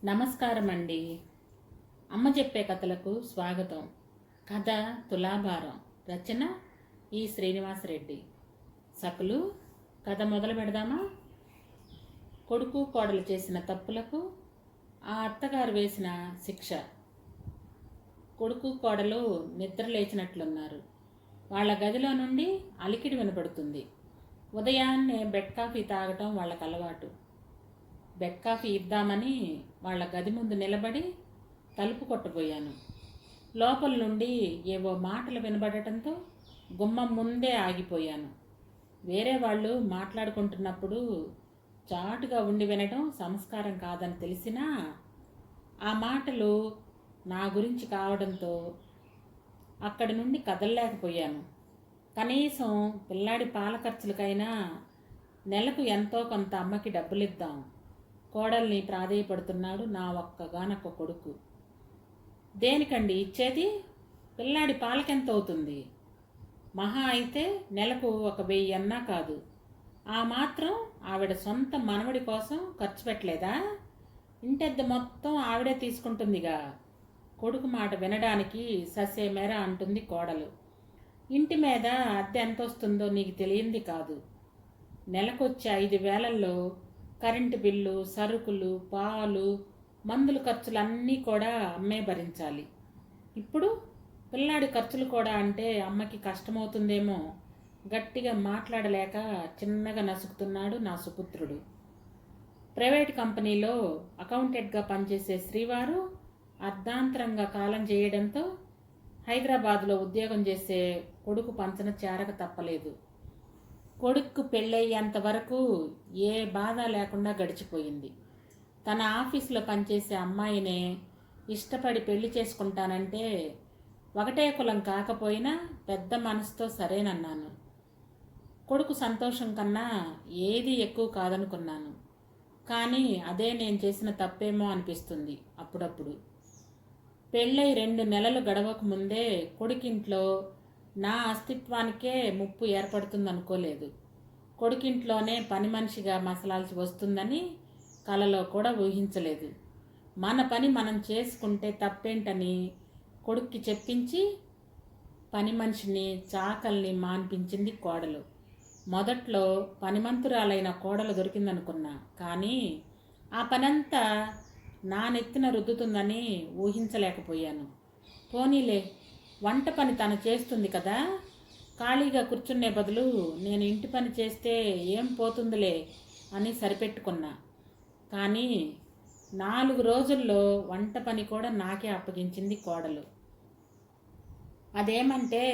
నమస్కారం అండి. అమ్మ చెప్పే కథలకు స్వాగతం. కథ తులాభారం. రచన ఈ శ్రీనివాసరెడ్డి. సకులు కథ మొదలు పెడదామా? కొడుకు కోడలు చేసిన తప్పులకు ఆ అత్తగారు వేసిన శిక్ష. కొడుకు కోడలు నిద్ర లేచినట్లున్నారు. వాళ్ళ గదిలో నుండి అలికిడి వినపడుతుంది. ఉదయాన్నే బెడ్ కాఫీ తాగటం వాళ్ళకు అలవాటు. బెడ్ కాఫీ ఇద్దామని వాళ్ళ గది ముందు నిలబడి తలుపు కొట్టబోయాను. లోపల నుండి ఏవో మాటలు వినబడటంతో గుమ్మం ముందే ఆగిపోయాను. వేరే వాళ్ళు మాట్లాడుకుంటున్నప్పుడు చాటుగా ఉండి వినడం సంస్కారం కాదని తెలిసినా ఆ మాటలు నా గురించి కావడంతో అక్కడి నుండి కదలలేకపోయాను. కనీసం పిల్లాడి పాల ఖర్చులకైనా నెలకు ఎంతో కొంత అమ్మకి డబ్బులిద్దాం, కోడల్ని ప్రాధేయపడుతున్నాడు నా ఒక్కగానొక్క కొడుకు. దేనికండి ఇచ్చేది? పిల్లాడి పాలకెంత అవుతుంది? మహా అయితే నెలకు 1,000 అన్నా కాదు. ఆ మాత్రం ఆవిడ సొంత మనవడి కోసం ఖర్చు పెట్టలేదా? ఇంటెద్ద మొత్తం ఆవిడే తీసుకుంటుందిగా. కొడుకు మాట వినడానికి ససేమేర అంటుంది కోడలు. ఇంటి మీద అద్దె ఎంత వస్తుందో నీకు తెలియంది కాదు. నెలకొచ్చే 5,000లో కరెంటు బిల్లు, సరుకులు, పాలు, మందుల ఖర్చులన్నీ కూడా అమ్మే భరించాలి. ఇప్పుడు పిల్లాడి ఖర్చులు కూడా అంటే అమ్మకి కష్టమవుతుందేమో. గట్టిగా మాట్లాడలేక చిన్నగా నసుకుతున్నాడు నా సుపుత్రుడు. ప్రైవేట్ కంపెనీలో అకౌంటెంట్గా పనిచేసే శ్రీవారు అర్ధాంతరంగా కాలం చేయడంతో హైదరాబాదులో ఉద్యోగం చేసే కొడుకు పంచన చేరక తప్పలేదు. కొడుక్కు పెళ్ళయ్యేంత వరకు ఏ బాధ లేకుండా గడిచిపోయింది. తన ఆఫీసులో పనిచేసే అమ్మాయినే ఇష్టపడి పెళ్లి చేసుకుంటానంటే ఒకటే కులం కాకపోయినా పెద్ద మనసుతో సరేనన్నాను. కొడుకు సంతోషం కన్నా ఏది ఎక్కువ కాదనుకున్నాను. కానీ అదే నేను చేసిన తప్పేమో అనిపిస్తుంది అప్పుడప్పుడు. పెళ్ళై 2 నెలలు గడవక ముందే కొడుకింట్లో నా అస్తిత్వానికే ముప్పు ఏర్పడుతుందనుకోలేదు. కొడుకింట్లోనే పని మనిషిగా మసలాల్సి వస్తుందని కలలో కూడా ఊహించలేదు. మన పని మనం చేసుకుంటే తప్పేంటని కొడుక్కి చెప్పించి పని మనిషిని, చాకల్ని మాన్పించింది కోడలు. మొదట్లో పనిమంతురాలైన కోడలు దొరికిందనుకున్నా. కానీ ఆ పనంతా నా నెత్తిన రుద్దుతుందని ఊహించలేకపోయాను. పోనీలే, వంట పని తను చేస్తుంది కదా, ఖాళీగా కూర్చునే బదులు నేను ఇంటి పని చేస్తే ఏం పోతుందిలే అని సరిపెట్టుకున్నా. కానీ 4 రోజుల్లో వంట పని కూడా నాకే అప్పగించింది కోడలు. అదేమంటే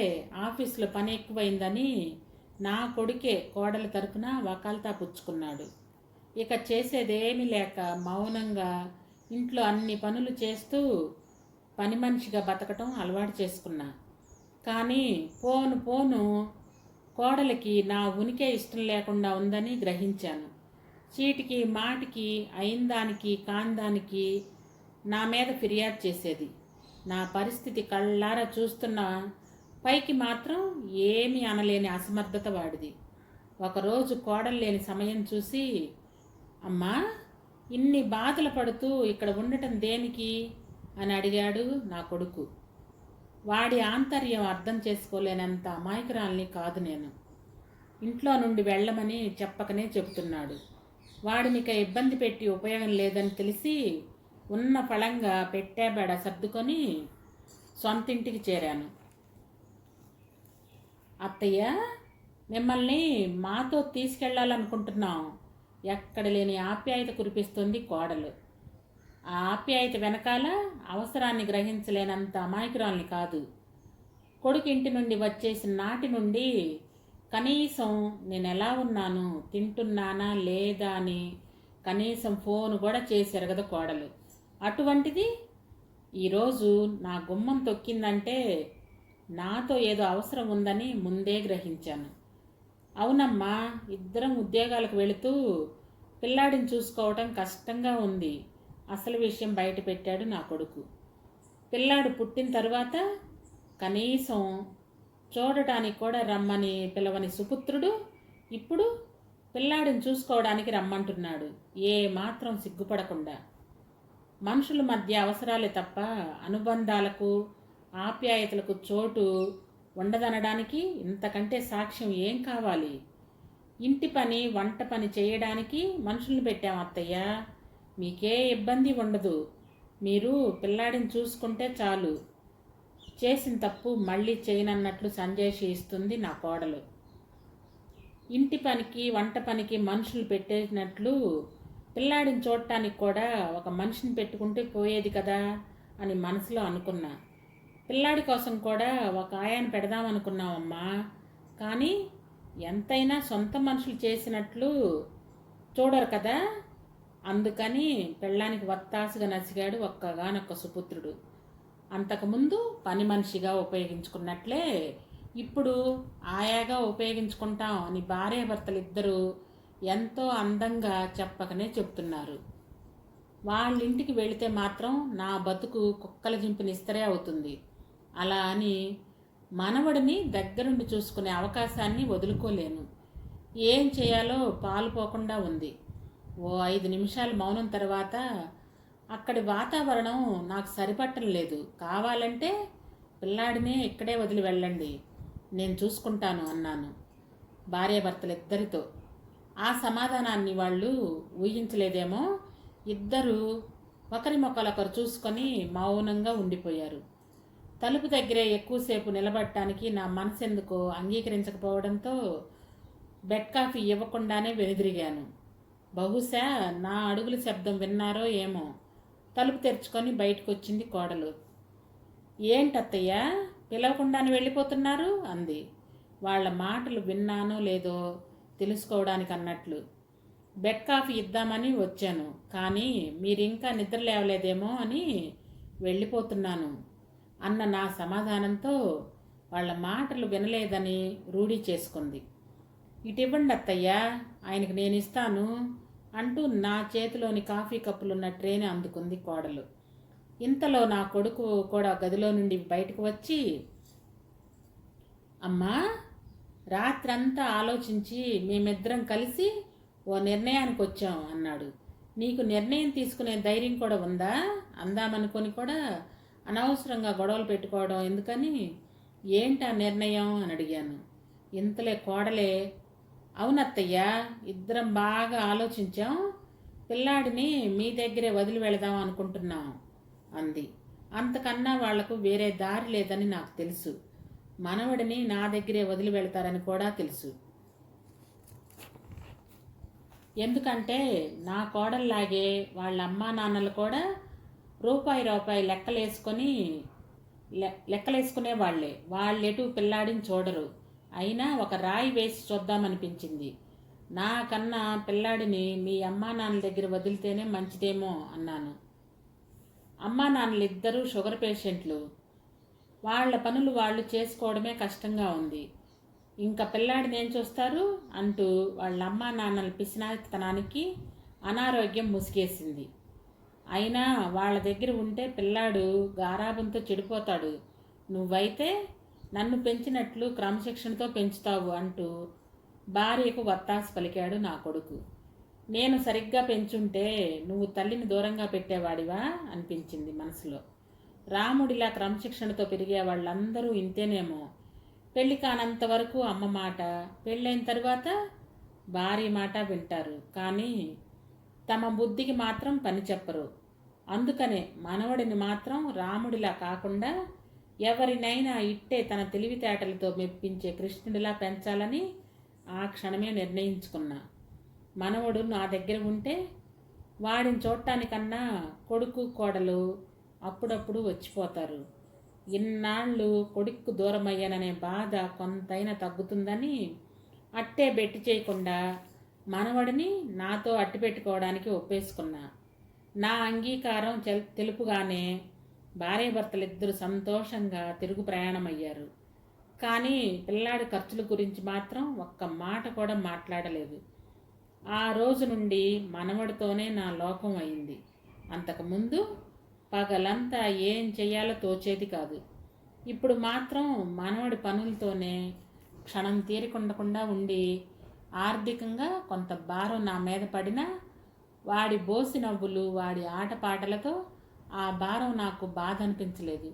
ఆఫీసులో పని ఎక్కువైందని నా కొడుకే కోడల తరపున వకాల్తా పుచ్చుకున్నాడు. ఇక చేసేదేమీ లేక మౌనంగా ఇంట్లో అన్ని పనులు చేస్తూ పని మనిషిగా బతకటం అలవాటు చేసుకున్నా. కానీ పోను పోను కోడలికి నా ఉనికే ఇష్టం లేకుండా ఉందని గ్రహించాను. చీటికి మాటికి అయిందానికి కాందానికి నా మీద ఫిర్యాదు చేసేది. నా పరిస్థితి కళ్ళారా చూస్తున్న పైకి మాత్రం ఏమీ అనలేని అసమర్థత వాడిది. ఒకరోజు కోడలు లేని సమయం చూసి, అమ్మా, ఇన్ని బాధలు పడుతూ ఇక్కడ ఉండటం దేనికి అని అడిగాడు నా కొడుకు. వాడి ఆంతర్యం అర్థం చేసుకోలేనంత అమాయకురాల్ని కాదు నేను. ఇంట్లో నుండి వెళ్ళమని చెప్పకనే చెబుతున్నాడు. వాడినిక ఇబ్బంది పెట్టి ఉపయోగం లేదని తెలిసి ఉన్న ఫలంగా పెట్టేబెడ సర్దుకొని సొంతింటికి చేరాను. అత్తయ్య, మిమ్మల్ని మాతో తీసుకెళ్ళాలనుకుంటున్నాం. ఎక్కడ లేని ఆప్యాయత కురిపిస్తుంది కోడలు. ఆ ఆప్యాయత వెనకాల అవసరాన్ని గ్రహించలేనంత అమాయకురాల్ని కాదు. కొడుకు ఇంటి నుండి వచ్చేసిన నాటి నుండి కనీసం నేను ఎలా ఉన్నాను, తింటున్నానా లేదా అని కనీసం ఫోన్ కూడా చేసి ఎరగదు కోడలు. అటువంటిది ఈరోజు నా గుమ్మం తొక్కిందంటే నాతో ఏదో అవసరం ఉందని ముందే గ్రహించాను. అవునమ్మా, ఇద్దరం ఉద్యోగాలకు వెళుతూ పిల్లాడిని చూసుకోవటం కష్టంగా ఉంది. అసలు విషయం బయట పెట్టాడు నా కొడుకు. పిల్లాడు పుట్టిన తర్వాత కనీసం చూడటానికి కూడా రమ్మని పిలవని సుపుత్రుడు ఇప్పుడు పిల్లాడిని చూసుకోవడానికి రమ్మంటున్నాడు, ఏ మాత్రం సిగ్గుపడకుండా. మనుషుల మధ్య అవసరాలే తప్ప అనుబంధాలకు ఆప్యాయతలకు చోటు ఉండదనడానికి ఇంతకంటే సాక్ష్యం ఏం కావాలి? ఇంటి పని వంట పని చేయడానికి మనుషుల్ని పెట్టాం అత్తయ్య. మీకే ఇబ్బంది ఉండదు. మీరు పిల్లాడిని చూసుకుంటే చాలు. చేసిన తప్పు మళ్ళీ చేయనన్నట్లు సంజాయిషి ఇస్తుంది నా కోడలు. ఇంటి పనికి వంట పనికి మనుషులు పెట్టేసినట్లు పిల్లాడిని చూడటానికి కూడా ఒక మనిషిని పెట్టుకుంటే పోయేది కదా అని మనసులో అనుకున్నా. పిల్లాడి కోసం కూడా ఒక ఆయాన్ని పెడదామనుకున్నామమ్మా. కానీ ఎంతైనా సొంత మనుషులు చేసినట్లు చూడరు కదా. అందుకని పెళ్ళానికి వత్తాసుగా నసిగాడు ఒక్కగానొక్క సుపుత్రుడు. అంతకుముందు పని మనిషిగా ఉపయోగించుకున్నట్లే ఇప్పుడు ఆయాగా ఉపయోగించుకుంటాం అని భార్యాభర్తలిద్దరూ ఎంతో అందంగా చెప్పకనే చెప్తున్నారు. వాళ్ళింటికి వెళితే మాత్రం నా బతుకు కుక్కల జింపినిస్తరే అవుతుంది. అలా అని మనవడిని దగ్గరుండి చూసుకునే అవకాశాన్ని వదులుకోలేను. ఏం చేయాలో పాలుపోకుండా ఉంది. ఓ 5 నిమిషాలు మౌనం తర్వాత అక్కడి వాతావరణం నాకు సరిపట్టం లేదు. కావాలంటే పిల్లాడినే ఇక్కడే వదిలి వెళ్ళండి, నేను చూసుకుంటాను అన్నాను భార్యాభర్తలిద్దరితో. ఆ సమాధానాన్ని వాళ్ళు ఊహించలేదేమో. ఇద్దరూ ఒకరి మొక్కలొకరు చూసుకొని మౌనంగా ఉండిపోయారు. తలుపు దగ్గరే ఎక్కువసేపు నిలబడటానికి నా మనసెందుకో అంగీకరించకపోవడంతో బెడ్ కాఫీ ఇవ్వకుండానే వెనుదిరిగాను. బహుశా నా అడుగుల శబ్దం విన్నారో ఏమో. తలుపు తెరుచుకొని బయటకు వచ్చింది కోడలు. ఏంటత్తయ్య పిలవకుండానే వెళ్ళిపోతున్నారు అంది. వాళ్ళ మాటలు విన్నానో లేదో తెలుసుకోవడానికి అన్నట్లు. బెడ్ కాఫీ ఇద్దామని వచ్చాను, కానీ మీరింకా నిద్ర లేవలేదేమో అని వెళ్ళిపోతున్నాను అన్న నా సమాధానంతో వాళ్ళ మాటలు వినలేదని రూఢీ చేసుకుంది. ఇటివ్వండి అత్తయ్య, ఆయనకు నేను ఇస్తాను అంటూ నా చేతిలోని కాఫీ కప్పులున్న ట్రేని అందుకుంది కోడలు. ఇంతలో నా కొడుకు కూడా గదిలో నుండి బయటకు వచ్చి, అమ్మా, రాత్రంతా ఆలోచించి మేమిద్దరం కలిసి ఓ నిర్ణయానికి వచ్చాం అన్నాడు. నీకు నిర్ణయం తీసుకునే ధైర్యం కూడా ఉందా అందామనుకొని కూడా అనవసరంగా గొడవలు పెట్టుకోవడం ఎందుకని, ఏంటి ఆ నిర్ణయం అని అడిగాను. ఇంతలే కోడలే, అవునత్తయ్య, ఇద్దరం బాగా ఆలోచించాం, పిల్లాడిని మీ దగ్గరే వదిలి వెళదాం అనుకుంటున్నాం అంది. అంతకన్నా వాళ్లకు వేరే దారి లేదని నాకు తెలుసు. మనవడిని నా దగ్గరే వదిలి వెళతారని కూడా తెలుసు. ఎందుకంటే నా కోడల్లాగే వాళ్ళ అమ్మా నాన్నలు కూడా రూపాయి లెక్కలేసుకునే వాళ్ళే. వాళ్ళెటు పిల్లాడిని చూడరు. అయినా ఒక రాయి వేసి చూద్దామనిపించింది. నాకన్నా పిల్లాడిని మీ అమ్మా నాన్నల దగ్గర వదిలితేనే మంచిదేమో అన్నాను. అమ్మా నాన్నలు ఇద్దరూ షుగర్ పేషెంట్లు. వాళ్ళ పనులు వాళ్ళు చేసుకోవడమే కష్టంగా ఉంది. ఇంకా పిల్లాడిని ఏం చూస్తారు అంటూ వాళ్ళ అమ్మా నాన్నల పిసినారితనానికి అనారోగ్యం ముసిగేసింది. అయినా వాళ్ళ దగ్గర ఉంటే పిల్లాడు గారాబంతో చెడిపోతాడు. నువ్వైతే నన్ను పెంచినట్లు క్రమశిక్షణతో పెంచుతావు అంటూ భార్యకు వత్తాసు పలికాడు నా కొడుకు. నేను సరిగ్గా పెంచుంటే నువ్వు తల్లిని దూరంగా పెట్టేవాడివా అనిపించింది మనసులో. రాముడిలా క్రమశిక్షణతో పెరిగే వాళ్ళందరూ ఇంతేనేమో. పెళ్ళి కానంత వరకు అమ్మ మాట, పెళ్ళైన తర్వాత భార్య మాట వింటారు, కానీ తమ బుద్ధికి మాత్రం పని చెప్పరు. అందుకనే మనవడిని మాత్రం రాముడిలా కాకుండా ఎవరినైనా ఇట్టే తన తెలివితేటలతో మెప్పించే కృష్ణుడిలా పెంచాలని ఆ క్షణమే నిర్ణయించుకున్నా. మనవడు నా దగ్గర ఉంటే వాడిని చూడటానికన్నా కొడుకు కోడలు అప్పుడప్పుడు వచ్చిపోతారు. ఇన్నాళ్ళు కొడుక్కు దూరమయ్యాననే బాధ కొంతైనా తగ్గుతుందని అట్టే బెట్టి చేయకుండా మనవడిని నాతో అట్టి పెట్టుకోవడానికి ఒప్పేసుకున్నా. నా అంగీకారం తెలుపుగానే భార్యాభర్తలిద్దరూ సంతోషంగా తిరుగు ప్రయాణమయ్యారు. కానీ పిల్లాడి ఖర్చుల గురించి మాత్రం ఒక్క మాట కూడా మాట్లాడలేదు. ఆ రోజు నుండి మనవడితోనే నా లోకం అయింది. అంతకుముందు పగలంతా ఏం చెయ్యాలో తోచేది కాదు. ఇప్పుడు మాత్రం మనవడి పనులతోనే క్షణం తీరికుండకుండా ఉండి ఆర్థికంగా కొంత భారం నా మీద పడినా వాడి బోసి నవ్వులు, వాడి ఆటపాటలతో ఆ భారం నాకు బాధ అనిపించలేదు.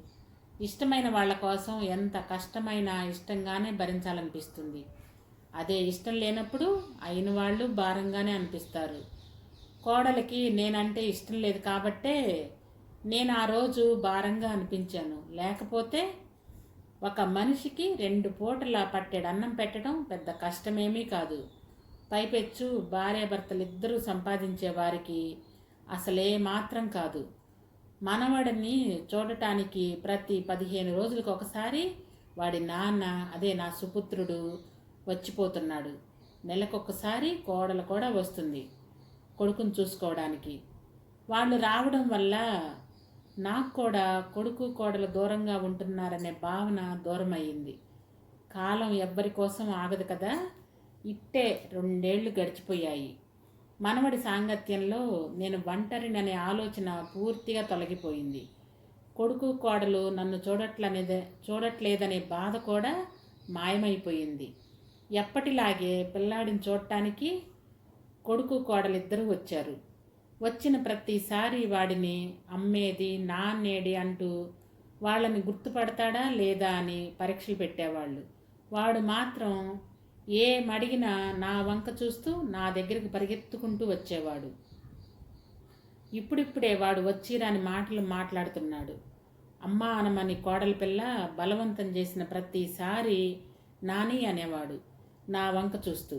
ఇష్టమైన వాళ్ళ కోసం ఎంత కష్టమైనా ఇష్టంగానే భరించాలనిపిస్తుంది. అదే ఇష్టం లేనప్పుడు అయిన వాళ్ళు భారంగానే అనిపిస్తారు. కోడలికి నేనంటే ఇష్టం లేదు కాబట్టే నేను ఆ రోజు భారంగా అనిపించాను. లేకపోతే ఒక మనిషికి 2 పూటల పట్టెడు అన్నం పెట్టడం పెద్ద కష్టమేమీ కాదు. పైపెచ్చు భార్యాభర్తలిద్దరూ సంపాదించే వారికి అసలే మాత్రం కాదు. మనవడిని చూడటానికి ప్రతి 15 రోజులకు ఒకసారి వాడి నాన్న, అదే నా సుపుత్రుడు వచ్చిపోతున్నాడు. నెలకొకసారి కోడలు కూడా వస్తుంది కొడుకుని చూసుకోవడానికి. వాళ్ళు రావడం వల్ల నాకు కూడా కొడుకు కోడలు దూరంగా ఉంటున్నారనే భావన దూరమయ్యింది. కాలం ఎవ్వరి కోసం ఆగదు కదా. ఇట్టే 2 ఏళ్ళు గడిచిపోయాయి. మనవడి సాంగత్యంలో నేను ఒంటరిననే ఆలోచన పూర్తిగా తొలగిపోయింది. కొడుకు కోడలు నన్ను చూడట్లేదనే బాధ కూడా మాయమైపోయింది. ఎప్పటిలాగే పిల్లాడిని చూడటానికి కొడుకు కోడలిద్దరూ వచ్చారు. వచ్చిన ప్రతిసారి వాడిని అమ్మేది, నాన్నేడి అంటూ వాళ్ళని గుర్తుపడతాడా లేదా అని పరీక్షలు పెట్టేవాళ్ళు. వాడు మాత్రం ఏమడిగినా నా వంక చూస్తూ నా దగ్గరికి పరిగెత్తుకుంటూ వచ్చేవాడు. ఇప్పుడిప్పుడే వాడు వచ్చి రాని మాటలు మాట్లాడుతున్నాడు. అమ్మా అనమని కోడలి పిల్ల బలవంతం చేసిన ప్రతిసారి నాని అనేవాడు నా వంక చూస్తూ.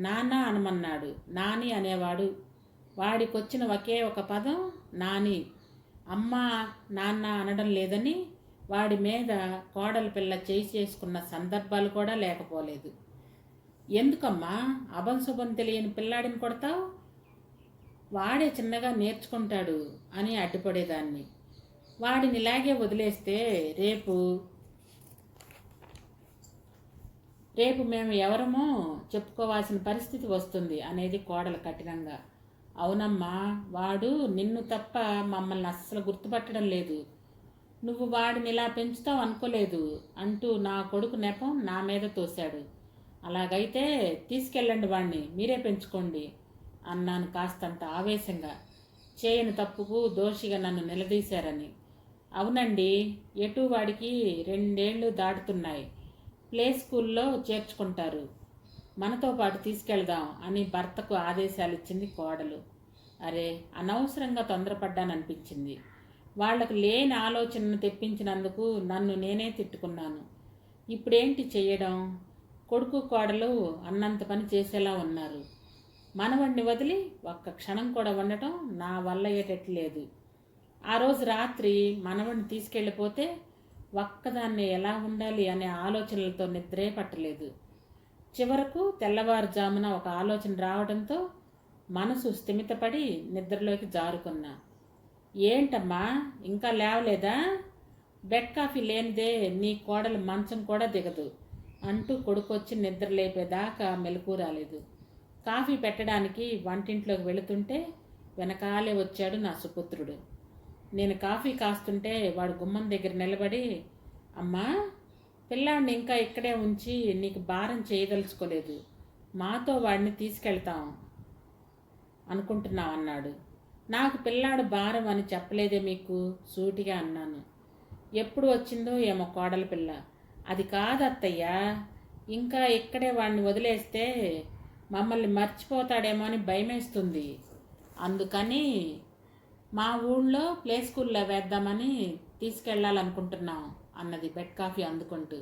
నాన్న అనమన్నాడు, నాని అనేవాడు. వాడికొచ్చిన ఒకే ఒక పదం నాని. అమ్మ నాన్న అనడం లేదని వాడి మీద కోడలి పిల్ల చేయి చేసుకున్న సందర్భాలు కూడా లేకపోలేదు. ఎందుకమ్మా అభంశుభం తెలియని పిల్లాడిని కొడతావు? వాడే చిన్నగా నేర్చుకుంటాడు అని అడ్డుపడేదాన్ని. వాడిని ఇలాగే వదిలేస్తే రేపు మేము ఎవరమో చెప్పుకోవాల్సిన పరిస్థితి వస్తుంది అనేది కోడలు కఠినంగా. అవునమ్మా, వాడు నిన్ను తప్ప మమ్మల్ని అస్సలు గుర్తుపట్టడం లేదు. నువ్వు వాడిని ఇలా పెంచుతావు అనుకోలేదు అంటూ నా కొడుకు నెపం నా మీద తోశాడు. అలాగైతే తీసుకెళ్ళండి వాడిని, మీరే పెంచుకోండి అన్నాను కాస్తంత ఆవేశంగా. చేయని తప్పుకు దోషిగా నన్ను నిలదీశారని. అవునండి, ఎటు వాడికి 2 ఏళ్ళు దాటుతున్నాయి. ప్లే స్కూల్లో చేర్చుకుంటారు, మనతో పాటు తీసుకెళ్దాం అని భర్తకు ఆదేశాలు ఇచ్చింది కోడలు. అరే, అనవసరంగా తొందరపడ్డాననిపించింది. వాళ్లకు లేని ఆలోచనను తెప్పించినందుకు నన్ను నేనే తిట్టుకున్నాను. ఇప్పుడేంటి చెయ్యడం? కొడుకు కోడలు అన్నంత పని చేసేలా ఉన్నారు. మనవడిని వదిలి ఒక్క క్షణం కూడా ఉండటం నా వల్ల అయ్యేటట్లేదు. ఆ రోజు రాత్రి మనవడిని తీసుకెళ్ళిపోతే ఒక్కదాన్ని ఎలా ఉండాలి అనే ఆలోచనలతో నిద్రే పట్టలేదు. చివరకు తెల్లవారుజామున ఒక ఆలోచన రావడంతో మనసు స్థిమితపడి నిద్రలోకి జారుకున్నా. ఏంటమ్మా, ఇంకా లేవలేదా? బెడ్ కాఫీ లేనిదే నీ కోడలు మంచం కూడా దిగదు అంటూ కొడుకొచ్చి నిద్ర లేపేదాకా మెలకు రాలేదు. కాఫీ పెట్టడానికి వంటింట్లోకి వెళుతుంటే వెనకాలే వచ్చాడు నా సుపుత్రుడు. నేను కాఫీ కాస్తుంటే వాడు గుమ్మం దగ్గర నిలబడి, అమ్మా, పిల్లాడిని ఇంకా ఇక్కడే ఉంచి నీకు భారం చేయదలుచుకోలేదు, మాతో వాడిని తీసుకెళ్తాం అనుకుంటున్నాం అన్నాడు. నాకు పిల్లాడు భారం అని చెప్పలేదే మీకు, సూటిగా అన్నాను. ఎప్పుడు వచ్చిందో ఏమో కోడల పిల్ల. అది కాదు అత్తయ్యా, ఇంకా ఇక్కడే వాడిని వదిలేస్తే మమ్మల్ని మర్చిపోతాడేమో అని భయమేస్తుంది. అందుకని మా ఊళ్ళో ప్లే స్కూల్లో వేద్దామని తీసుకెళ్ళాలనుకుంటున్నాం అన్నది బెడ్ కాఫీ అందుకుంటూ.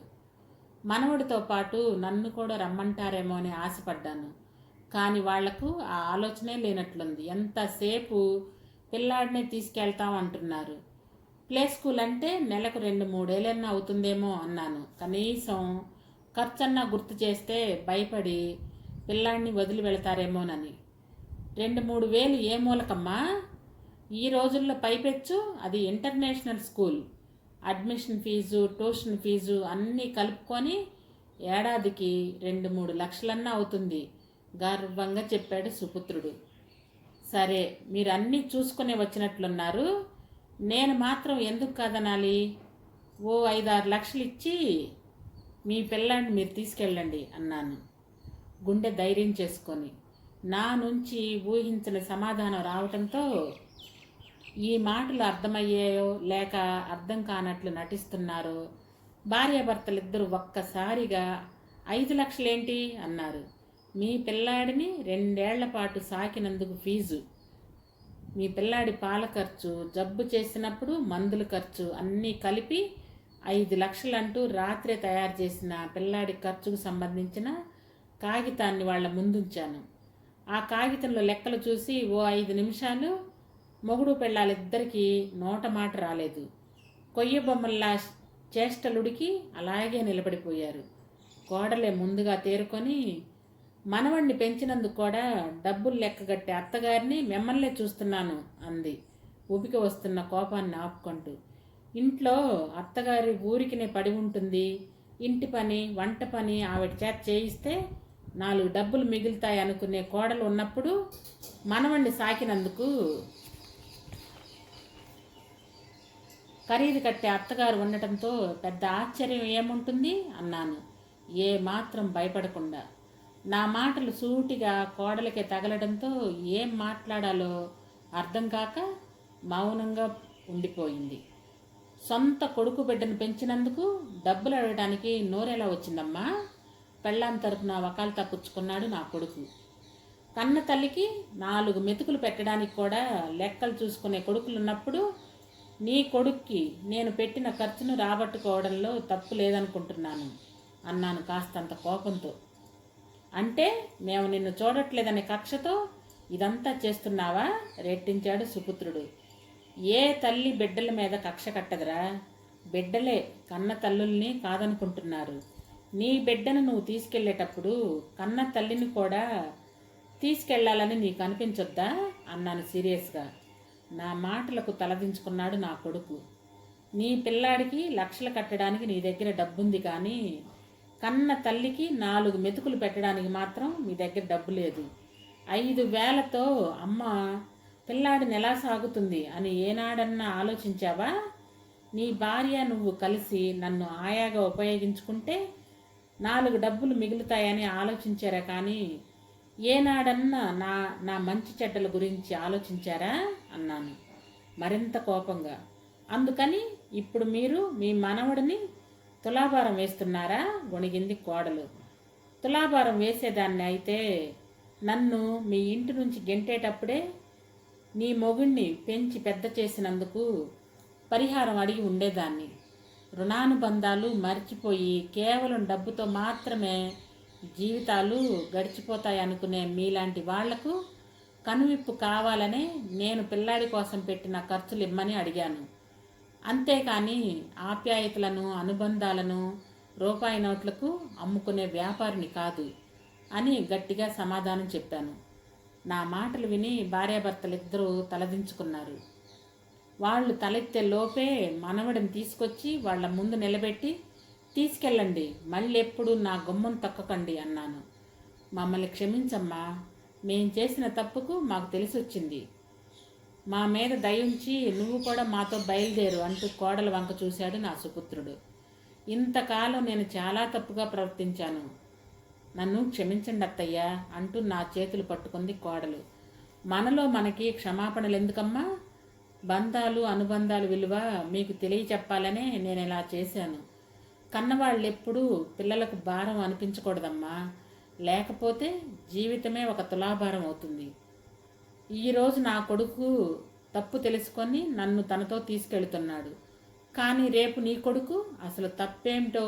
మనవడితో పాటు నన్ను కూడా రమ్మంటారేమో అని ఆశపడ్డాను. కానీ వాళ్లకు ఆ ఆలోచనే లేనట్లుంది. ఎంతసేపు పిల్లాడినే తీసుకెళ్తాం అంటున్నారు. ప్లే స్కూల్ అంటే నెలకు 2-3 ఏళ్ళన్నా అవుతుందేమో అన్నాను. కనీసం ఖర్చన్నా గుర్తు చేస్తే భయపడి పిల్లాడిని వదిలి వెళతారేమోనని. 2-3 వేలు ఏ మూలకమ్మా? ఈ రోజుల్లో పైపెచ్చు అది international school. Admission fees, tuition fees అన్నీ కలుపుకొని ఏడాదికి 2-3 లక్షలన్నా అవుతుంది గర్వంగా చెప్పాడు సుపుత్రుడు. సరే, మీరు అన్నీ చూసుకునే వచ్చినట్లున్నారు, నేను మాత్రం ఎందుకు కాదనాలి? ఓ 5-6 లక్షలు ఇచ్చి మీ పిల్లాన్ని మీరు తీసుకెళ్ళండి అన్నాను గుండె ధైర్యం చేసుకొని. నా నుంచి ఊహించిన సమాధానం రావటంతో ఈ మాటలు అర్థమయ్యాయో లేక అర్థం కానట్లు నటిస్తున్నారో భార్యాభర్తలిద్దరూ ఒక్కసారిగా 5 లక్షలేంటి అన్నారు. మీ పిల్లాడిని 2 ఏళ్ల పాటు సాకినందుకు ఫీజు, మీ పిల్లాడి పాల ఖర్చు, జబ్బు చేసినప్పుడు మందుల ఖర్చు అన్నీ కలిపి 5 లక్షలంటూ రాత్రే తయారు చేసిన పిల్లాడి ఖర్చుకు సంబంధించిన కాగితాన్ని వాళ్ళ ముందుంచాను. ఆ కాగితంలో లెక్కలు చూసి ఓ 5 నిమిషాలు మొగుడు పెళ్ళాలిద్దరికీ నోట మాట రాలేదు. కొయ్య బొమ్మల్లా చేష్టలుడికి అలాగే నిలబడిపోయారు. కోడలే ముందుగా తేరుకొని, మనవణ్ణి పెంచినందుకు కూడా డబ్బులు లెక్కగట్టే అత్తగారిని మిమ్మల్నే చూస్తున్నాను అంది, ఊపిక వస్తున్న కోపాన్ని ఆపుకుంటూ. ఇంట్లో అత్తగారి ఊరికినే పడి ఉంటుంది. ఇంటి పని, వంట పని ఆవిడ చేత చేయిస్తే 4 డబ్బులు మిగులుతాయి అనుకునే కోడలు ఉన్నప్పుడు మనవణ్ణి సాకినందుకు ఖరీదు కట్టే అత్తగారు ఉండటంతో పెద్ద ఆశ్చర్యం ఏముంటుంది అన్నాను, ఏ మాత్రం భయపడకుండా. నా మాటలు సూటిగా కోడలికే తగలడంతో ఏం మాట్లాడాలో అర్థం కాక మౌనంగా ఉండిపోయింది. సొంత కొడుకు బిడ్డను పెంచినందుకు డబ్బులు అడగడానికి నోరెలా వచ్చిందమ్మా? పెళ్ళాం తరపున వకాల్తా పుచ్చుకున్నాడు నా కొడుకు. కన్న తల్లికి 4 మెతుకులు పెట్టడానికి కూడా లెక్కలు చూసుకునే కొడుకులున్నప్పుడు నీ కొడుక్కి నేను పెట్టిన ఖర్చును రాబట్టుకోవడంలో తప్పు లేదనుకుంటున్నాను అన్నాను కాస్తంత కోపంతో. అంటే మేము నిన్ను చూడట్లేదనే కక్షతో ఇదంతా చేస్తున్నావా? రెట్టించాడు సుపుత్రుడు. ఏ తల్లి బిడ్డల మీద కక్ష కట్టదురా. బిడ్డలే కన్న తల్లుల్ని కాదనుకుంటున్నారు. నీ బిడ్డను నువ్వు తీసుకెళ్లేటప్పుడు కన్న తల్లిని కూడా తీసుకెళ్లాలని నీకు అనిపించొద్దా అన్నాను సీరియస్గా. నా మాటలకు తలదించుకున్నాడు నా కొడుకు. నీ పిల్లాడికి లక్షలు కట్టడానికి నీ దగ్గర డబ్బుంది, కానీ కన్న తల్లికి 4 మెతుకులు పెట్టడానికి మాత్రం మీ దగ్గర డబ్బు లేదు. 5,000తో అమ్మ పిల్లాడిని ఎలా సాగుతుంది అని ఏనాడన్నా ఆలోచించావా? నీ భార్య నువ్వు కలిసి నన్ను ఆయాగా ఉపయోగించుకుంటే 4 డబ్బులు మిగులుతాయని ఆలోచించారా, కానీ ఏనాడన్నా నా నా మంచి చెడ్డల గురించి ఆలోచించారా అన్నాను మరింత కోపంగా. అందుకని ఇప్పుడు మీరు మీ మనవడిని తులాభారం వేస్తున్నారా? వణిగింది కోడలు. తులాభారం వేసేదాన్ని అయితే నన్ను మీ ఇంటి నుంచి గెంటేటప్పుడే నీ మొగుణ్ణి పెంచి పెద్ద చేసినందుకు పరిహారం అడిగి ఉండేదాన్ని. రుణానుబంధాలు మర్చిపోయి కేవలం డబ్బుతో మాత్రమే జీవితాలు గడిచిపోతాయి అనుకునే మీలాంటి వాళ్లకు కనువిప్పు కావాలనే నేను పిల్లాడి కోసం పెట్టిన ఖర్చులు ఇమ్మని అడిగాను. అంతేకాని ఆప్యాయతలను, అనుబంధాలను రూపాయి నోట్లకు అమ్ముకునే వ్యాపారిని కాదు అని గట్టిగా సమాధానం చెప్పాను. నా మాటలు విని భార్యాభర్తలిద్దరూ తలదించుకున్నారు. వాళ్ళు తలెత్తే లోపే మనవడిని తీసుకొచ్చి వాళ్ళ ముందు నిలబెట్టి, తీసుకెళ్ళండి, మళ్ళీ ఎప్పుడు నా గుమ్మం తక్కకండి అన్నాను. మమ్మల్ని క్షమించమ్మా, మేం చేసిన తప్పుకు మాకు తెలిసొచ్చింది. మా మీద దయుంచి నువ్వు కూడా మాతో బయలుదేరు అంటూ కోడల వంక చూశాడు నా సుపుత్రుడు. ఇంతకాలం నేను చాలా తప్పుగా ప్రవర్తించాను, నన్ను క్షమించండి అత్తయ్య అంటూ నా చేతులు పట్టుకుంది కోడలు. మనలో మనకి క్షమాపణలు ఎందుకమ్మా? బంధాలు, అనుబంధాలు విలువ మీకు తెలియచెప్పాలనే నేను ఇలా చేశాను. కన్నవాళ్ళు ఎప్పుడూ పిల్లలకు భారం అనిపించకూడదమ్మా, లేకపోతే జీవితమే ఒక తులాభారం అవుతుంది. ఈరోజు నా కొడుకు తప్పు తెలుసుకొని నన్ను తనతో తీసుకెళ్తున్నాడు, కానీ రేపు నీ కొడుకు అసలు తప్పేమిటో,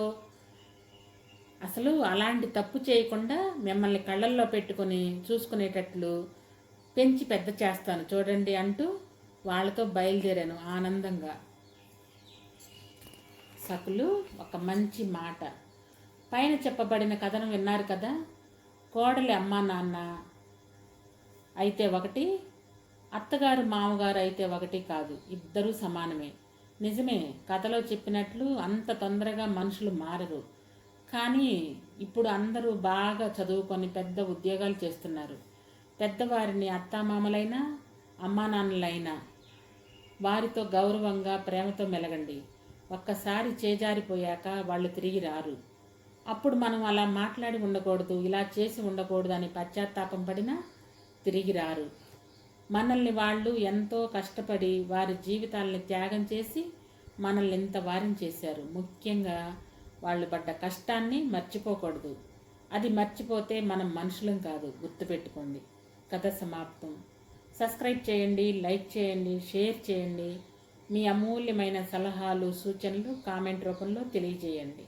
అసలు అలాంటి తప్పు చేయకుండా మిమ్మల్ని కళ్ళల్లో పెట్టుకొని చూసుకునేటట్లు పెంచి పెద్ద చేస్తాను చూడండి అంటూ వాళ్ళతో బయలుదేరాను ఆనందంగా. సకులు ఒక మంచి మాట. పైన చెప్పబడిన కథను విన్నారు కదా. కోడలి అమ్మా నాన్న అయితే ఒకటి, అత్తగారు మామగారు అయితే ఒకటి కాదు, ఇద్దరూ సమానమే. నిజమే, కథలో చెప్పినట్లు అంత తొందరగా మనుషులు మారరు. కానీ ఇప్పుడు అందరూ బాగా చదువుకొని పెద్ద ఉద్యోగాలు చేస్తున్నారు. పెద్దవారిని అత్తామామలైనా అమ్మా నాన్నలైనా వారితో గౌరవంగా ప్రేమతో మెలగండి. ఒక్కసారి చేజారిపోయాక వాళ్ళు తిరిగి రారు. అప్పుడు మనం అలా మాట్లాడి ఉండకూడదు, ఇలా చేసి ఉండకూడదు అని పశ్చాత్తాపం పడినా తిరిగి రారు. మనల్ని వాళ్ళు ఎంతో కష్టపడి వారి జీవితాలని త్యాగం చేసి మనల్ని ఇంత వారం చేశారు. ముఖ్యంగా వాళ్ళు పడ్డ కష్టాన్ని మర్చిపోకూడదు. అది మర్చిపోతే మనం మనుషులం కాదు, గుర్తుపెట్టుకోండి. కథ సమాప్తం. సబ్స్క్రైబ్ చేయండి, లైక్ చేయండి, షేర్ చేయండి. మీ అమూల్యమైన సలహాలు సూచనలు కామెంట్ రూపంలో తెలియజేయండి.